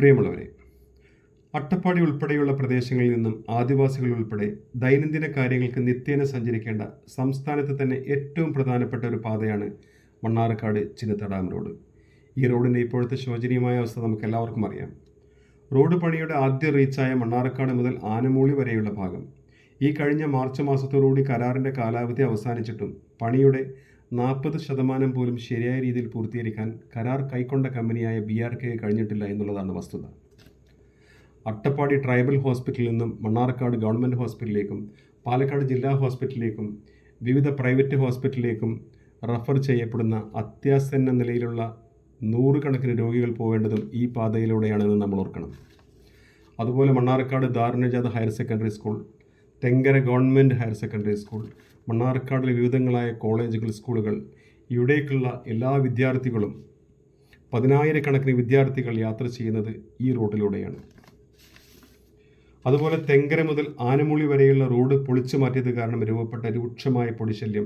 പ്രിയമുള്ളവരെ, അട്ടപ്പാടി ഉൾപ്പെടെയുള്ള പ്രദേശങ്ങളിൽ നിന്നും ആദിവാസികൾ ഉൾപ്പെടെ ദൈനംദിന കാര്യങ്ങൾക്ക് നിത്യേന സഞ്ചരിക്കേണ്ട സംസ്ഥാനത്ത് തന്നെ ഏറ്റവും പ്രധാനപ്പെട്ട ഒരു പാതയാണ് മണ്ണാർക്കാട് ചിന്നത്തടാകം റോഡ്. ഈ റോഡിൻ്റെ ഇപ്പോഴത്തെ ശോചനീയമായ അവസ്ഥ നമുക്ക് എല്ലാവർക്കും അറിയാം. റോഡ് പണിയുടെ ആദ്യ റീച്ചായ മണ്ണാർക്കാട് മുതൽ ആനമൂളി വരെയുള്ള ഭാഗം ഈ കഴിഞ്ഞ മാർച്ച് മാസത്തോടുകൂടി കരാറിൻ്റെ കാലാവധി അവസാനിച്ചിട്ടും പണിയുടെ 40% പോലും ശരിയായ രീതിയിൽ പൂർത്തീകരിക്കാൻ കരാർ കൈക്കൊണ്ട കമ്പനിയായ BRK കഴിഞ്ഞിട്ടില്ല എന്നുള്ളതാണ് വസ്തുത. അട്ടപ്പാടി ട്രൈബൽ ഹോസ്പിറ്റലിൽ നിന്നും മണ്ണാർക്കാട് ഗവൺമെൻറ് ഹോസ്പിറ്റലിലേക്കും പാലക്കാട് ജില്ലാ ഹോസ്പിറ്റലിലേക്കും വിവിധ പ്രൈവറ്റ് ഹോസ്പിറ്റലിലേക്കും റഫർ ചെയ്യപ്പെടുന്ന അത്യാസന്ന നിലയിലുള്ള 100 കണക്കിന് രോഗികൾ പോവേണ്ടതും ഈ പാതയിലൂടെയാണെന്ന് നമ്മൾ ഓർക്കണം. അതുപോലെ Mannarkkad Darunnajath higher secondary school, Thenkara government higher secondary school, മണ്ണാർക്കാടിലെ വിവിധങ്ങളായ കോളേജുകൾ, സ്കൂളുകൾ, ഇവിടേക്കുള്ള എല്ലാ വിദ്യാർത്ഥികളും 10,000 വിദ്യാർത്ഥികൾ യാത്ര ചെയ്യുന്നത് ഈ റോഡിലൂടെയാണ്. അതുപോലെ തെങ്കര മുതൽ ആനമൂളി വരെയുള്ള റോഡ് പൊളിച്ചു മാറ്റിയത് കാരണം രൂപപ്പെട്ട രൂക്ഷമായ പൊടിശല്യം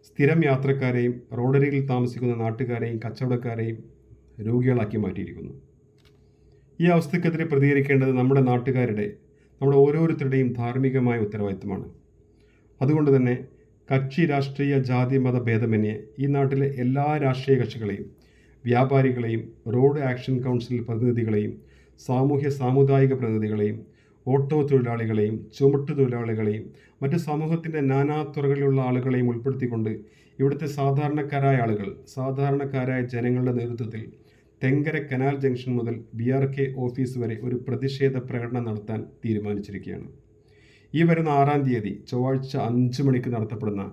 സ്ഥിരം യാത്രക്കാരെയും റോഡരികിൽ താമസിക്കുന്ന നാട്ടുകാരെയും കച്ചവടക്കാരെയും രോഗികളാക്കി മാറ്റിയിരിക്കുന്നു. ഈ അവസ്ഥക്കെതിരെ പ്രതികരിക്കേണ്ടത് നമ്മുടെ ഓരോരുത്തരുടെയും ധാർമ്മികമായ ഉത്തരവാദിത്തമാണ്. അതുകൊണ്ട് തന്നെ കക്ഷി രാഷ്ട്രീയ ജാതി മത ഭേദമന്യേ ഈ നാട്ടിലെ എല്ലാ രാഷ്ട്രീയ കക്ഷികളെയും, വ്യാപാരികളെയും, റോഡ് ആക്ഷൻ കൗൺസിൽ പ്രതിനിധികളെയും, സാമുദായിക പ്രതിനിധികളെയും, ഓട്ടോ തൊഴിലാളികളെയും, ചുമട്ടുതൊഴിലാളികളെയും, മറ്റ് സമൂഹത്തിൻ്റെ നാനാതുറകളിലുള്ള ആളുകളെയും ഉൾപ്പെടുത്തിക്കൊണ്ട് ഇവിടുത്തെ സാധാരണക്കാരായ ജനങ്ങളുടെ നേതൃത്വത്തിൽ തെങ്കര കനാൽ ജംഗ്ഷൻ മുതൽ BRK ഓഫീസ് വരെ ഒരു പ്രതിഷേധ പ്രകടനം നടത്താൻ തീരുമാനിച്ചിരിക്കുകയാണ്. ഈ വരുന്ന 6-ാം തീയതി ചൊവ്വാഴ്ച 5 മണിക്ക് നടത്തപ്പെടുന്ന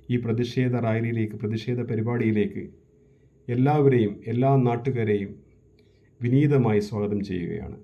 ഈ പ്രതിഷേധ റാലിയിലേക്ക്, പ്രതിഷേധ പരിപാടിയിലേക്ക് എല്ലാ നാട്ടുകാരെയും വിനീതമായി സ്വാഗതം ചെയ്യുകയാണ്.